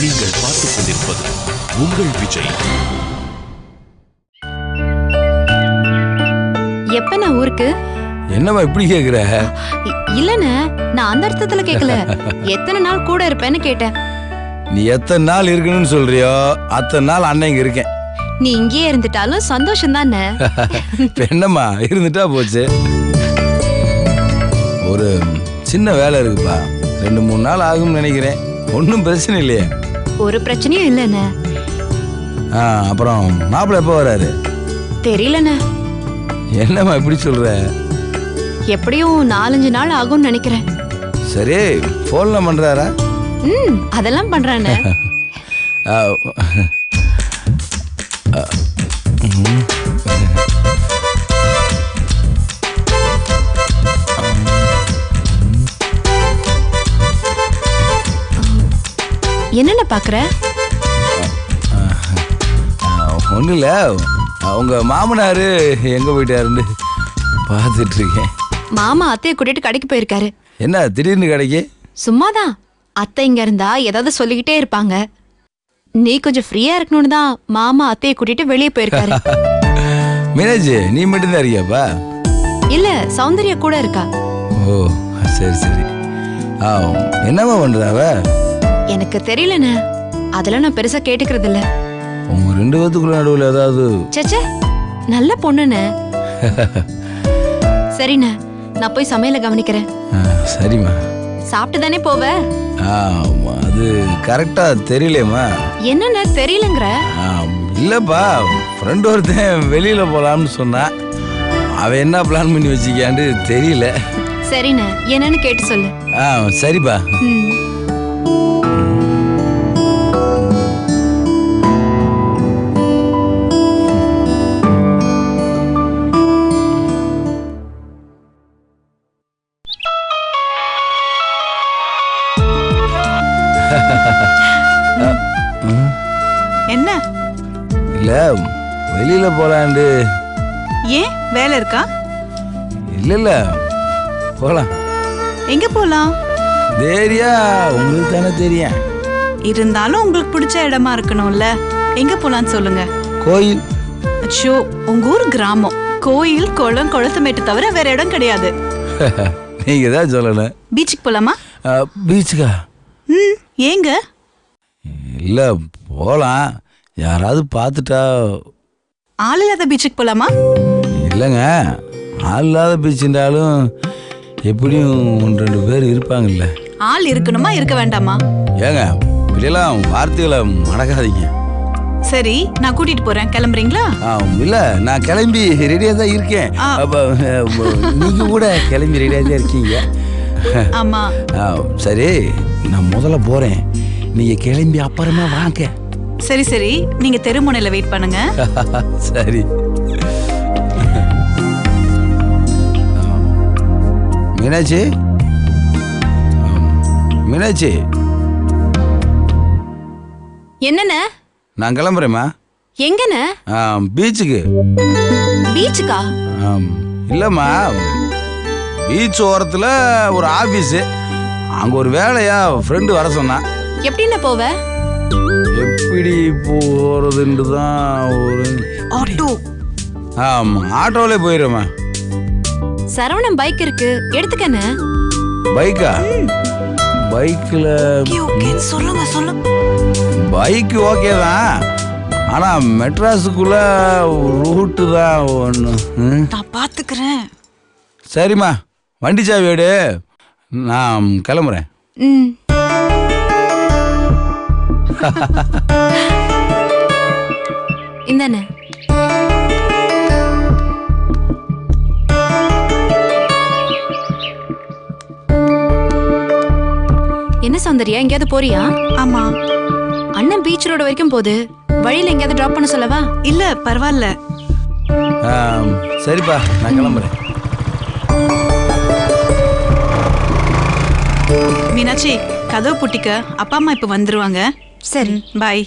நீங்கள் பார்த்துக் கொண்டிருப்பது உங்கள் விஜய். எப்ப நான் ஊருக்கு? என்னம்மா இப்படி கேக்குற? இல்லண்ணே, நான் அந்த அர்த்தத்துல கேக்கல. எத்தனை நாள் கூட இருப்பேன்னு கேட்டேன். நீ எத்தனை நாள் இருக்கணும்னு சொல்றியோ அத்தனை நாள் அண்ணன் இங்க இருக்கேன். நீ இங்கேயே இருந்துட்டாலும் சந்தோஷம் தானே. என்னம்மா இருந்துட்டா போச்சு. ஒரு சின்ன வேலை இருக்குப்பா, 2-3 நாள் ஆகும்னு நினைக்கிறேன். ஒன்றும் பிரச்சனை இல்லையே. ஒரு பிரச்சனையும் இல்லைண்ணே. அப்புறம் மாப்பிள்ளை எப்போ வராரு? தெரியலண்ணே. என்னம்மா இப்படி சொல்ற? எப்படியும் 4-5 நாள் ஆகும்னு நினைக்கிறேன். சரி, போன்ல பண்றாரா? அதெல்லாம் பண்றானே. என்னென்ன பாக்குற? ஒன்றும் இல்லை, உங்க மாமனாரு எங்க போயிட்டாருன்னு பார்த்துட்டு இருக்கேன். மாமா அத்தையை கூட்டிட்டு கடைக்கு போயிருக்காரு. என்ன திடீர்னு கடைக்கு? சும்மாதான். அத்தை இங்க இருந்தா ஏதாவது சொல்லிக்கிட்டே இருப்பாங்க. நீ கொஞ்சம் ஃப்ரீயா இருக்கணும்னு தான் மாமா அத்தையை கூட்டிட்டு வெளியே போயிருக்காரு. மீனாட்சி, நீ மட்டும்தான் இருக்கியாப்பா? இல்ல, சௌந்தர்யா கூட இருக்கா. ஓ சரி சரி. என்னம்மா பண்றாவ? எனக்கு தெரியலண்ணே, அதெல்லாம் நான் பெருசா கேட்டுக்கிறது இல்ல. உங்க 2 பேத்துக்குள்ள நடுவில் ஏதாவது? சச்சே, நல்ல பொண்ணுண்ணே. சரிண்ணே, நான் போய் சமையல கவனிக்கிறேன். சரிம்மா. சாப்பிட்டு தானே போவ? அது கரெக்டா தெரியலையம்மா. என்னண்ணே தெரியலங்கிற? இல்லப்பா, ஃப்ரெண்ட் ஒருத்தன் வெளியில போலாம்னு சொன்னா, அவன் என்ன பிளான் பண்ணி வச்சிக்கான்னு தெரியல. சரிண்ணே, என்னன்னு கேட்டு சொல்லு. சரிப்பா. என்ன? இல்ல, வெளியில போலாண்டு. ஏன், வேலை இருக்கா? இல்ல போலாம். எங்க போலாம்? ஏரியா உங்களுக்கு தானே தெரியும். இருந்தாலும் உங்களுக்கு பிடிச்ச இடமா இருக்கணும்ல. எங்க போலான்னு சொல்லுங்க. கோயில். அச்சோ, உங்க ஊர் கிராமம். கோயில், குளம், குளத்துமேட்டு தவிர வேற இடம் கிடையாது. நீங்க தான் சொல்லணும். பீச்சுக்கு போலாமா? பீச்சுக்கா? ஏங்க? இல்ல போலாம், யாராவது பார்த்துட்டா. ஆள் இல்லாத பீச்சுக்கு போலாமா? இல்லைங்க, ஆள் இல்லாத பீச்சுண்டாலும் எப்படியும் 1-2 பேர் இருப்பாங்கல்ல. ஆள் இருக்கணுமா இருக்க வேண்டாமா? ஏங்க இப்படியெல்லாம் வார்த்தைகளை மடக்காதீங்க. சரி, நான் கூட்டிட்டு போறேன். கிளம்புறீங்களா? இல்ல, நான் கிளம்பி ரெடியா தான் இருக்கேன். நீங்க கூட கிளம்பி ரெடியா தான் இருக்கீங்க. ஆமா. சரி, நான் முதல்ல போறேன், நீங்க கிளம்பி அப்புறமா வாங்க. சரி சரி, நீங்க தெருமுனையில வெயிட் பண்ணுங்க. சரி. மீனாட்சி, மீனாட்சி. என்னண்ணே? நான் கிளம்புறேம்மா. எங்கண்ணே? பீச்சுக்கு. பீச்சுக்கா? இல்லம்மா, பீச் ஓரத்துல ஒரு ஆபீஸ், அங்க ஒரு வேலையா ஃப்ரெண்டு வர சொன்னான். எப்படின்னு போவ? எப்படி போறதுன்னு தான் ஒரு ஆட்டோ. ஆட்டோவிலே போயிடுறேம்மா. சரவணன் பைக் இருக்கு, எடுத்துக்கண்ணே. பைக்கா? பைக்ல சொல்லுங்க சொல்லுங்க. பைக் ஓகே தான், ஆனா மெட்ராஸுக்குள்ள ரூட்டு தான் ஒன்று. நான் பாத்துக்கிறேன். சரிம்மா, வண்டி சாவி எடு, நான் கிளம்புறேன். இந்தானே. என்ன சௌந்தர்யா, எங்கேயாவது போறியா? ஆமா. அண்ணன் பீச் ரோடு வரைக்கும் போகுது, வழியில எங்கேயாவது டிராப் பண்ண சொல்லவா? இல்ல பரவாயில்ல. சரிப்பா, நான் கிளம்புறேன். மீனாட்சி, கதவு பூட்டிக்க. அப்பா அம்மா இப்ப வந்துருவாங்க. சரி, பாய்.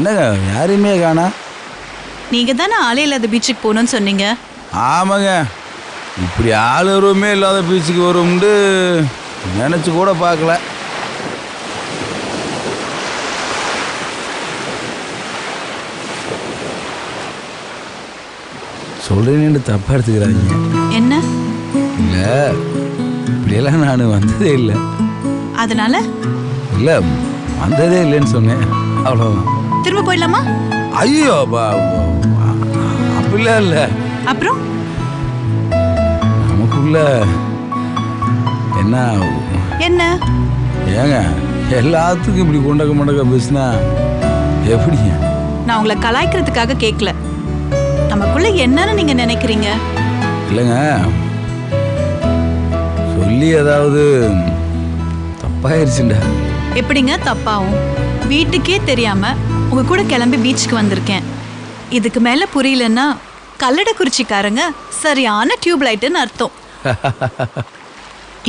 என்னங்க யாரையுமே காணா? நீங்க தானே ஆளே இல்லாத பீச்சுக்கு போகணும்னு சொன்னீங்க. ஆமாங்க, இப்படி ஆள் உருவமே இல்லாத பீச்சுக்கு வரும்னு நினச்சி கூட பார்க்கல. சொல்கிறேன்னு தப்பாக எடுத்துக்கிறாங்க. என்ன? இல்லை, இப்படியெல்லாம் நான் வந்ததே இல்லை. அதனால? இல்லை, வந்ததே இல்லைன்னு சொன்னேன், அவ்வளோதான். திரும்ப போயிடலாமா? ஐயோ, அப்படிலாம் இல்லை. அப்புறம் நமக்குள்ள என்ன என்ன? ஏங்க எல்லாத்துக்கும் இப்படி கொண்டக்க மண்டக்க பேசினா எப்படிங்க? நான் உங்களை கலாய்க்கிறதுக்காக கேட்கல. நமக்குள்ள என்னன்னு நீங்க நினைக்கிறீங்க? இல்லைங்க, சொல்லி ஏதாவது தப்பாயிருச்சுண்டா. எப்படிங்க தப்பாவும்? வீட்டுக்கே தெரியாம உங்க கூட கிளம்பி பீச்சுக்கு வந்திருக்கேன். இதுக்கு மேல புரியலன்னா கல்லடக்குறிச்சிக்காரங்க சரியான டியூப் லைட்டுன்னு அர்த்தம்.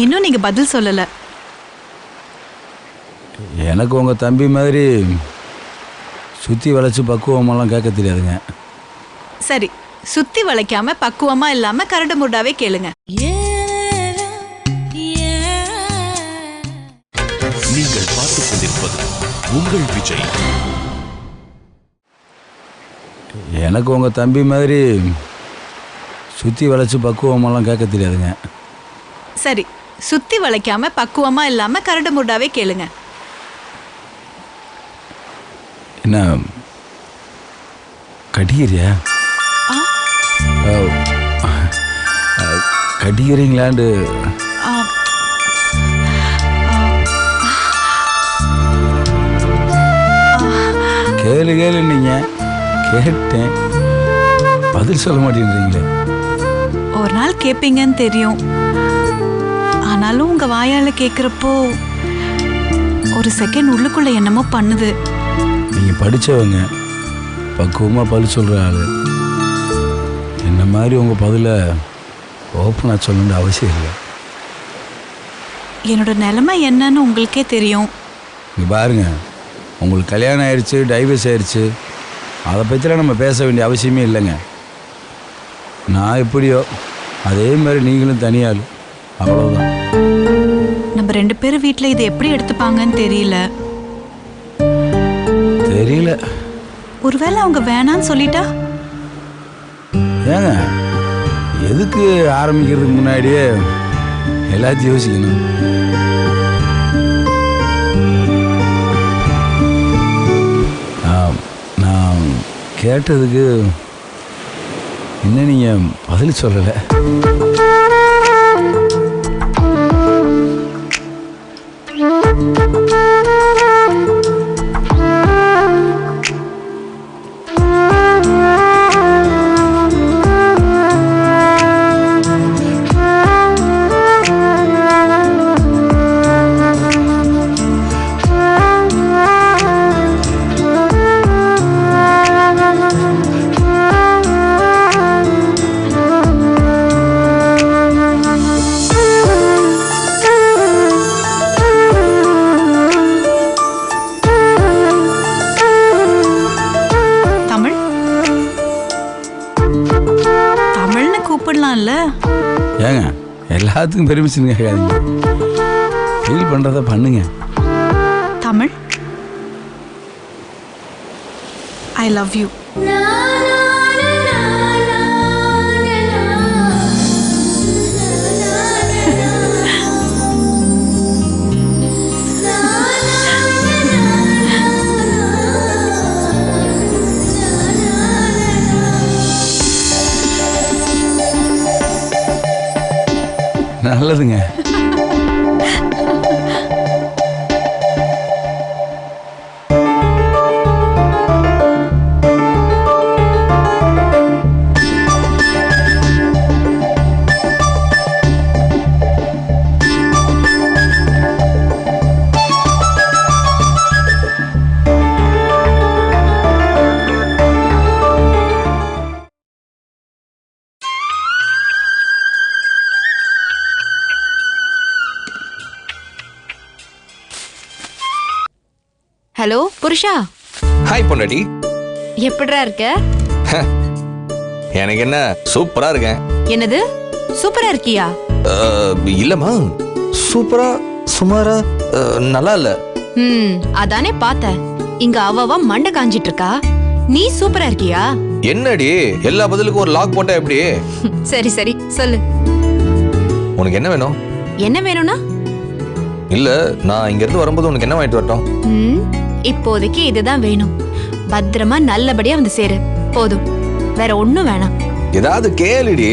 இன்னும் நீங்க பதில் சொல்லல. எனக்கு உங்க தம்பி மாதிரி சுத்தி வளைச்சு பக்குவமெல்லாம் கேட்க தெரியாதுங்க. சரி, சுத்தி வளைக்காம பக்குவமா இல்லாம கரடு முட்டாவே கேளுங்க. நீங்கள் பார்த்துக் கொண்டிருப்பது உங்கள் விஜய். எனக்கு உங்க தம்பி மாதிரி சுத்தி வளைச்சு பக்குவமெல்லாம் கேட்க தெரியாதுங்க. சரி, சுத்தி வளைக்காம பக்குவமா இல்லாம கரடு முட்டாவே கேளுங்க. என்ன கடிக்கிறியா? கடிக்கிறீங்களாண்டு? கேளு கேளு, நீங்க கேட்டேன், பதில் சொல்ல மாட்டேன்றீங்களே. ஒரு நாள் கேட்பீங்கன்னு தெரியும். ஆனாலும் உங்க வாயால கேட்குறப்போ ஒரு செகண்ட் உள்ளுக்குள்ள என்னமோ பண்ணுது. நீங்க படிச்சவங்க, பக்குவமா பதில் சொல்ற ஆளு. என்ன மாதிரி உங்க பதில ஓப்பனா சொல்லணும்னு அவசியம் இல்லை. என்னோட நிலைமை என்னன்னு உங்களுக்கே தெரியும். இங்க பாருங்க, உங்களுக்கு கல்யாணம் ஆயிடுச்சு, டைவர்ஸ் ஆயிடுச்சு, அதை பற்றிலாம் நம்ம பேச வேண்டிய அவசியமே இல்லைங்க. நான் எப்படியோ அதே மாதிரி நீங்களும் தனியாள், அவ்வளோதான். நம்ம 2 பேரும் வீட்டில் இதை எப்படி எடுத்துப்பாங்கன்னு தெரியல. ஒருவேளை அவங்க வேணான்னு சொல்லிட்டா? ஏங்க, எதுக்கு ஆரம்பிக்கிறதுக்கு முன்னாடியே எல்லாத்தையும் யோசிக்கணும்? நான் கேட்டதுக்கு இன்னும் நீங்கள் பதில் சொல்லலை. ஏங்க, எல்லாத்துக்கும் பெர்மிஷன் கேட்காதீங்க, ஃபீல் பண்ணுறத பண்ணுங்க. தமிழ், ஐ லவ் யூ. நல்லதுங்க. ஹலோ புருஷா, ஹாய் பொண்டாட்டி. எப்படிடா இருக்க? எனக்கு என்ன சூப்பரா இருக்கேன். என்னது சூப்பரா இருக்கியா? இல்லம்மா, சூப்பரா சுமாரா நல்லா இல்ல. அதானே பார்த்தேன். இங்க அவவா மண்டை காஞ்சிட்டு இருக்கா. நீ சூப்பரா இருக்கியா? என்னடி எல்லா பதிலுக்கும் ஒரு லாக் போட்டா எப்படி? சரி சரி சொல்லு. உனக்கு என்ன வேணும்? என்ன வேணும்னா? இல்ல, நான் இங்க இருந்து வரும்போது உனக்கு என்ன வாங்கிட்டு வரட்டும்? இப்போதைக்கு இதுதான் வேணும். பத்திரமா நல்லபடியா வந்து சேரு போதும். வேற ஒண்ணும் வேணாம். ஏதாவது கேளுடி.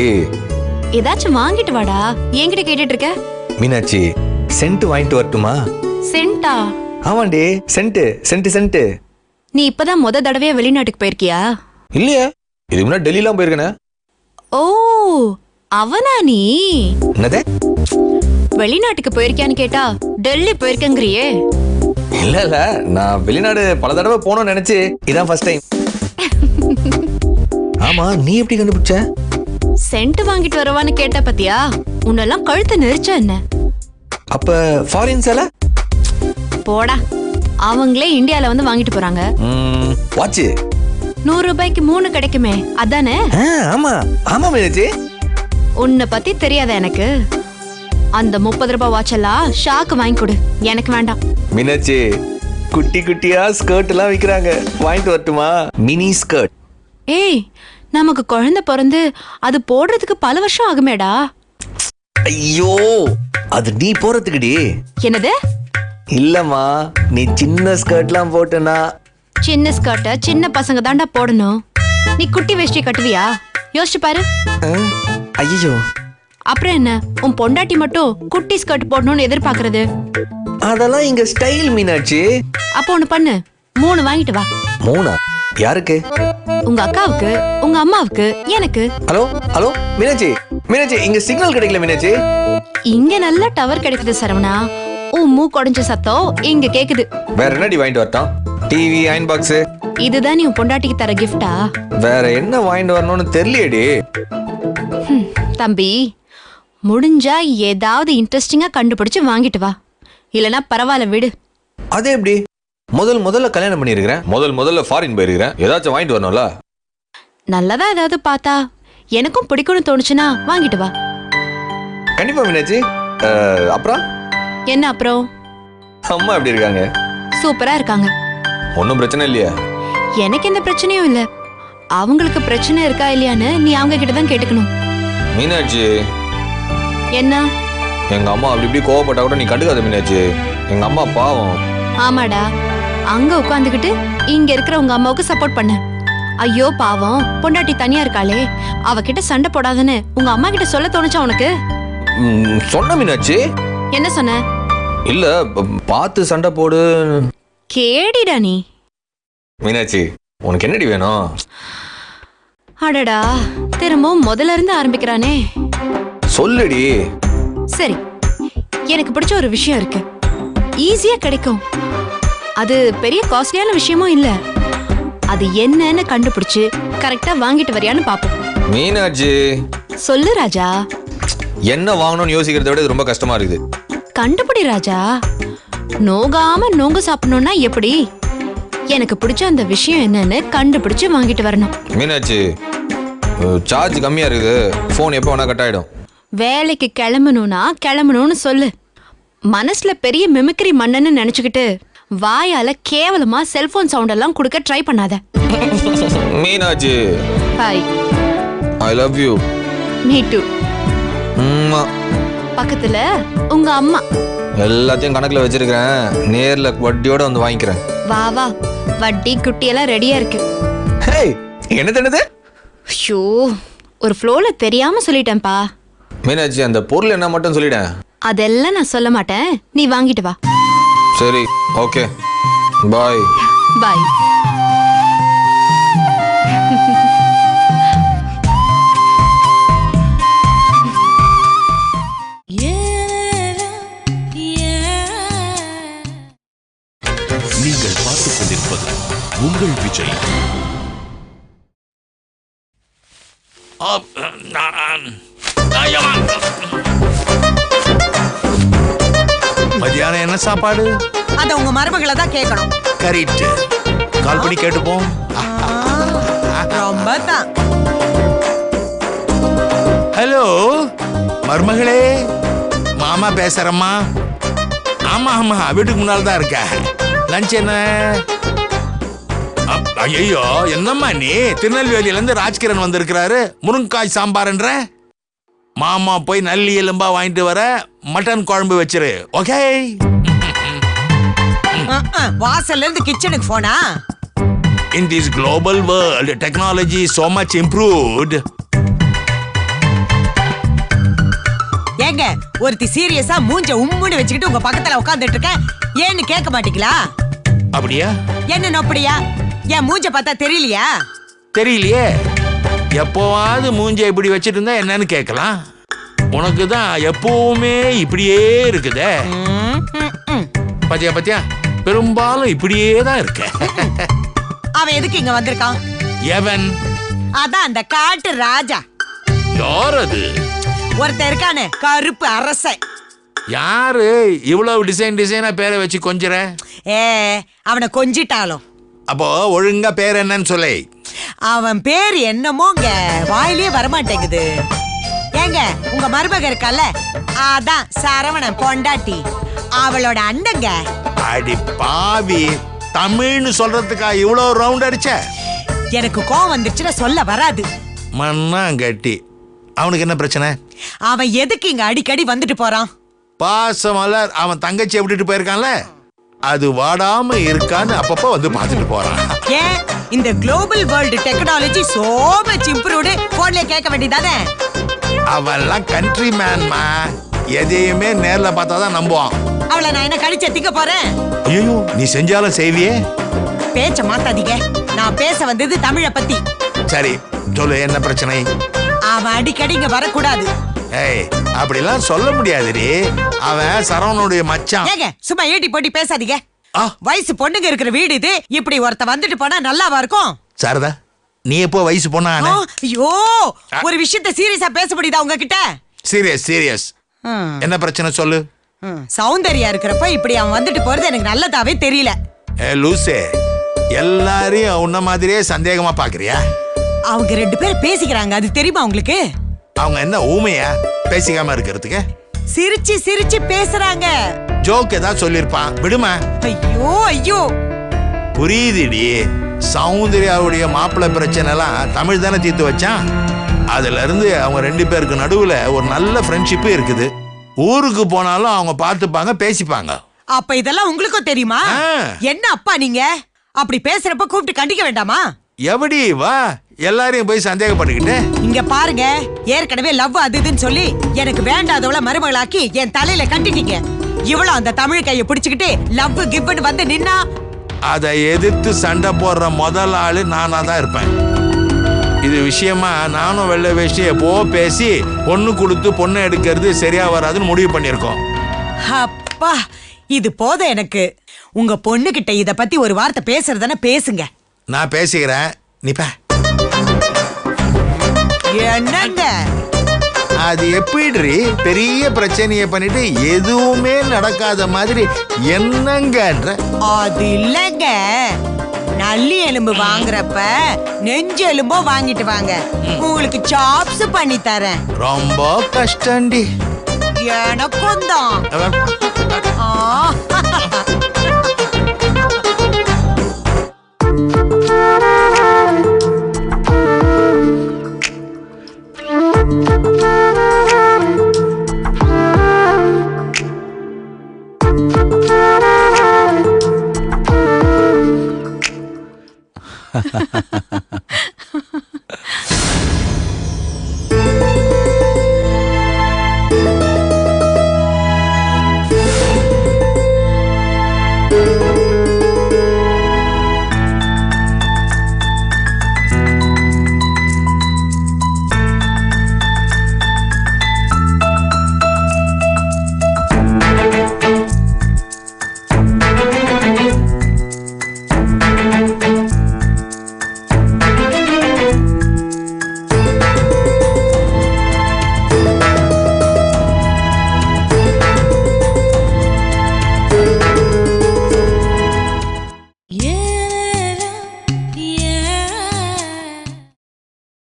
ஏதாச்சும் வாங்கிட்டு வாடா. என்கிட்ட கேட்டுட்டு இருக்க? மீனாட்சி, சென்ட் வாங்கிட்டு வரட்டுமா? சென்ட்டா? ஆமாண்டி, சென்ட் சென்ட் சென்ட். நீ இப்பதான் முத தடவையா வெளிநாட்டுக்கு போயிருக்கியா? இல்லையா, இது முன்னாடி டெல்லிலாம் போயிருக்கேனே. ஓ, அவனா நீ? என்னதே? வெளிநாட்டுக்கு போயிருக்கியான்னு கேட்டா டெல்லி போயிருக்கங்கிறியே. இல்ல இல்ல, நான் வெளிநாடு பல தடவை போனோம்னு நினைச்சு இதான் ஃபர்ஸ்ட் டைம். ஆமா, நீ எப்படி கண்டுபிடிச்ச? சென்ட் வாங்கிட்டு வரவான்னு கேட்ட பத்தியா? உன்னெல்லாம் கழுத்து நெரிச்ச என்ன? அப்ப ஃபாரின் சேல? போடா, அவங்களே இந்தியால வந்து வாங்கிட்டு போறாங்க. வாட்ச் 100 ரூபாய்க்கு 3 கிடைக்குமே, அதானே? ஆமா ஆமா மீனாட்சி. உன்னை பத்தி தெரியாத எனக்கு? அந்த 30 ரூபாய் வாட்ச் எல்லாம் ஷாக்கு வாங்கி கொடு, எனக்கு வேண்டாம். மீனாட்சி, குட்டி குட்டியா ஸ்கர்ட் எல்லாம் விக்கிறாங்க, வாங்கிட்டு வரட்டுமா? Mini skirt. ஏய், நமக்கு குழந்தை பிறந்து அது போடுறதுக்கு பல வருஷம் ஆகுமேடா. ஐயோ, அது நீ போறதுக்குடி. என்னது? இல்லம்மா, நீ சின்ன ஸ்கர்ட்லாம் போட்டனா. சின்ன ஸ்கர்ட்ட சின்ன பசங்க தாண்டா போடணும். நீ குட்டி வேஷ்டி கட்டுவியா? யோசிச்சு பாரு. ஐயோ, அப்புறம் என்ன, உன் பொண்டாட்டி மட்டும் குட்டி ஸ்கர்ட் போடணும்னு எதிர்பார்க்கறது? அதெல்லாம் இங்க ஸ்டைல் மீனாட்சி. அப்போ ஒண்ணு பண்ணு, 3 வாங்கிட்டு வா. 3? யாருக்கு? உங்க அக்காவுக்கு, உங்க அம்மாவுக்கு, எனக்கு. ஹலோ ஹலோ மீனாட்சி, மீனாட்சி இங்க சிக்னல் கிடைக்கல மீனாட்சி. இங்க நல்ல டவர் கிடைக்குது சரவணா. உன் மூக்கொடைஞ்ச சத்தம் இங்க கேக்குது. வேற என்னடி வாங்கிட்டு வரட்டும்? TV, iron box? இதுதான் நீ உன் பொண்டாட்டிக்கு தர கிஃப்டா? வேற என்ன வாங்கிட்டு வரணும்னு தெரியலையேடி. தம்பி, முடிஞ்சா ஏதாவது இன்ட்ரெஸ்டிங்கா கண்டுபிடிச்சு வாங்கிட்டு வா. இல்லனா பரவாயில்ல விடு. அது எப்படி? முதல்ல கல்யாணம் பண்ணிருக்கிறேன், முதல்ல ஃபாரின் போயிருக்கிறேன், ஏதாச்சும் வாங்கிட்டு வரணும்ல. நல்லதா ஏதாவது பார்த்தா எனக்கும் பிடிக்கும்னு தோணுச்சுன்னா வாங்கிட்டு வா. கண்டிப்பா மீனாட்சி. அப்புறம் என்ன அப்புறம்? அம்மா எப்படி இருக்காங்க? சூப்பரா இருக்காங்க. ஒன்னும் பிரச்சனை இல்லையா? எனக்கு எந்த பிரச்சனையும் இல்ல. அவங்களுக்கு பிரச்சனை இருக்கா இல்லையான்னு நீ அவங்க கிட்ட தான் கேட்டுக்கணும். மீனாட்சி, என்ன? எங்க அம்மா அப்படி இப்படி கோவப்பட்டா கூட நீ கண்டுக்காத மீனாட்சி. எங்க அம்மா பாவம். ஆமாடா, அங்க உட்காந்துக்கிட்டு இங்க இருக்கிற உங்க அம்மாவுக்கு சப்போர்ட் பண்ண. ஐயோ பாவம், பொண்டாட்டி தனியா இருக்காளே, அவகிட்ட சண்டை போடாதன்னு உங்க அம்மா கிட்ட சொல்ல தோணுச்சா உனக்கு? சொன்ன மீனாட்சி. என்ன சொன்ன? இல்ல, பார்த்து சண்டை போடு. கேடிடா நீ. மீனாட்சி, உனக்கு என்னடி வேணும்? அடடா, திரும்பவும் முதல்ல இருந்து ஆரம்பிக்கிறானே. சொல்லுடி. சரி, எனக்கு பிடிச்ச ஒரு விஷயம் இருக்கு, ஈஸியா கிடைக்கும். அது பெரிய காஸ்ட்லியான விஷயமும் இல்ல. அது என்னன்னு கண்டுபிடிச்சு கரெக்டா வாங்கிட்டு வரியான்னு பாப்போம். மீனாட்சி, சொல்லு ராஜா. என்ன வாங்கணும்னு யோசிக்கிறத விட இது ரொம்ப கஷ்டமா இருக்குது. கண்டுபிடி ராஜா. நோகாம நோங்க சாப்பிடணும்னா எப்படி? எனக்கு பிடிச்ச அந்த விஷயம் என்னன்னு கண்டுபிடிச்சு வாங்கிட்டு வரணும். மீனாட்சி, சார்ஜ் கம்மியா இருக்குது, போன் எப்போ வேணா கட் ஆயிடும். வேலைக்கு கிளம்பணும்னு சொல்லு. மனசுல பெரிய மிமிக்ரி மன்னன்னு நினைச்சுக்கிட்டு வாயால கேவலமா செல்போன் சவுண்ட் எல்லாம் கொடுக்க ட்ரை பண்ணாத. Meenakshi, hi. I love you. Me too. பக்கத்துல உங்க அம்மா. எல்லாத்தையும் கணக்குல வச்சிருக்கேன், நேர்ல வட்டியோட வந்து வாங்கிக்கிறேன். வா வா, வட்டி குட்டி எல்லாம் ரெடியா இருக்கு. என்னது? ஐயோ, ஒரு ஃப்ளோல தெரியாம சொல்லிட்டேன்பா. மீனாட்சி, அந்த பொருள் என்ன மட்டும் சொல்லிட்டேன். அதெல்லாம் நான் சொல்ல மாட்டேன், நீ வாங்கிட்டு வா. சரி, ஓகே, பாய். பாய். நீங்கள் பார்த்துக் கொண்டிருப்பது உங்கள் விஜய். மதியானம் என்ன சாப்பாடு? அத உங்க மருமகளை தான் கேட்கணும். கரெக்ட். கால் பண்ணி கேட்டுப்போம். ரொம்ப தான். ஹலோ மருமகளே, மாமா பேசுறம்மா. ஆமா ஆமா, வீட்டுக்கு முன்னால தான் இருக்க. லஞ்ச் என்ன? ஐயோ, என்னம்மா நீ? திருநெல்வேலியில இருந்து ராஜ்கிரண் வந்திருக்கிறாரு. முருங்காய் சாம்பார்ன்ற. மாமா போய் நல்லி எலும்பா வாங்கிட்டு வர மட்டன் குழம்பு வச்சிரு. ஓகே? வாசல்ல இருந்து கிச்சனுக்கு போனா. In this global world, technology is so much improved. ஏங்க ஒருத்தி சீரியஸா மூஞ்ச உம்முன்னு வச்சுக்கிட்டு உங்க பக்கத்துல உட்கார்ந்துட்டு இருக்க, ஏன்னு கேட்க மாட்டீங்களா? அப்படியா? என்ன நோப்படியா? என் மூஞ்ச பார்த்தா தெரியலையா? தெரியலையே. எப்போவாவது மூஞ்ச இப்படி வச்சிட்டு இருந்தா என்னன்னு கேட்கலாம். உனக்கு தான் எப்பவுமே இப்படியே இருக்குதே. பாத்தியா பாத்தியா, பெரும்பாலும் இப்படியே தான் இருக்க. அவன் எதுக்கு இங்க வந்திருக்கான்? எவன்? அதான் அந்த காட்டு ராஜா. யார் அது? ஒருத்தர் இருக்கானே, கருப்பு அரசன். யாரு இவ்வளவு டிசைனா பேரை வச்சு கொஞ்சற? அவனை கொஞ்சிட்டாலும். அப்போ ஒழுங்கா பேர் என்னன்னு சொல்லு. அவன் பேர் என்னமோங்க, வாயிலே வரமாட்டேங்குது. ஏங்க உங்க மருமக இருக்கல்ல, அதான் சரவணன் பொண்டாட்டி, அவளோட அண்ணங்க. அடி பாவி, தமிழ்னு சொல்றதுக்கா இவ்வளவு ரவுண்ட் அடிச்ச? எனக்கு கோவம் வந்துச்சுன்னா சொல்ல வராது. மண்ணாங்கட்டி. அவனுக்கு என்ன பிரச்சனை? அவன் எதுக்கு இங்க அடிக்கடி வந்துட்டு போறான்? பாசமலர் அவன் தங்கச்சி விட்டுட்டு போயிருக்கான்ல, அது வாடாம இருக்கான்னு அப்பப்போ வந்து பார்த்துட்டு போறான். ஏன் இந்த global world technology so much improved போன்ல கேட்க வேண்டியதானே? அவெல்லாம் கண்ட்ரி மேன்மா, எதையுமே நேர்ல பார்த்தாதான் நம்புவான். அவளை நான் என்ன கடிச்ச திக்க போறேன்? ஐயோ, நீ செஞ்சாலும் செய்வியே. பேச்ச மாத்தாதீங்க, நான் பேச வந்தது தமிழை பத்தி. சரி சொல்லு, என்ன பிரச்சனை? அவன் அடிக்கடி இங்க வரக்கூடாது. ஏய், அப்படிலாம் சொல்ல முடியாதுடி. அவன் சரவணனுடைய மச்சான். ஏங்க சும்மா ஏட்டி போட்டி பேசாதீங்க. ஆ, வயசு பொண்ணுங்க இருக்கிற வீடு இது. இப்படி ஒருத்த வந்துட்டு போனா நல்லாவா இருக்கும்? சாரதா, நீ எப்போ வயசு பொண்ணா? ஐயோ, ஒரு விஷயத்தை சீரியஸா பேச முடியுதா உங்ககிட்ட? சீரியஸ். என்ன பிரச்சனை சொல்லு. சௌந்தர்யா இருக்கிறப்ப இப்படி அவன் வந்துட்டு போறது எனக்கு நல்லதாவே தெரியல. லூசே, எல்லாரையும் உன்ன மாதிரியே சந்தேகமா பாக்குறியா? அவங்க ரெண்டு பேரும் பேசிக்கிறாங்க, அது தெரியுமா உங்களுக்கு? அவங்க என்ன ஊமையா பேசிக்காம இருக்கிறதுக்கு? சிரிச்சு சிரிச்சு பேசுறாங்க. ஜோக் ஏதாவது சொல்லிருப்பான், விடுமா. ஐயோ ஐயோ, புரியுதுடி. சௌந்தர்யாவுடைய மாப்பிள்ளை பிரச்சனை எல்லாம் தமிழ் தானே தீர்த்து வச்சான். அதுல இருந்து அவங்க ரெண்டு பேருக்கு நடுவுல ஒரு நல்ல ஃப்ரெண்ட்ஷிப் இருக்குது. ஊருக்கு போனாலும் அவங்க பார்த்துப்பாங்க, பேசிப்பாங்க. அப்ப இதெல்லாம் உங்களுக்கும் தெரியுமா? என்ன அப்பா நீங்க அப்படி பேசுறப்ப கூப்பிட்டு கண்டிக்க வேண்டாமா? எப்படி வா, எல்லாரையும் போய் சந்தேகப்பட்டுக்கிட்டு. இங்க பாருங்க, ஏற்கனவே லவ் அது இதுன்னு சொல்லி எனக்கு வேண்டாதவள மருமகளாக்கி என் தலையில கட்டிட்டீங்க. இவ்வளவு அந்த தமிழ் கையை பிடிச்சுக்கிட்டு லவ் கிவ்னு வந்து நின்னா, அதை எதிர்த்து சண்டை போடுற முதல் ஆளு நானா தான் இருப்பேன். இது விஷயமா நானும் வெள்ளை வேஷ்டி எப்போ பேசி பொண்ணு கொடுத்து பொண்ணு எடுக்கிறது சரியா வராதுன்னு முடிவு பண்ணிருக்கோம். அப்பா, இது போதும் எனக்கு. உங்க பொண்ணு கிட்ட இத பத்தி ஒரு வார்த்தை பேசுறதானே பேசுங்க. நான் பேசிக்கிறேன், நீ பே. என்னங்க அது எப்படி பெரிய பிரச்சனைய பண்ணிட்டு எதுவுமே நடக்காத மாதிரி என்னங்கன்ற? அது இல்லங்க, நல்லி எலும்பு வாங்குறப்ப நெஞ்சு எலும்போ வாங்கிட்டு வாங்க, உங்களுக்கு சாப்ஸ் பண்ணி தரேன். ரொம்ப கஷ்டண்டி. எனக்கும் தான்.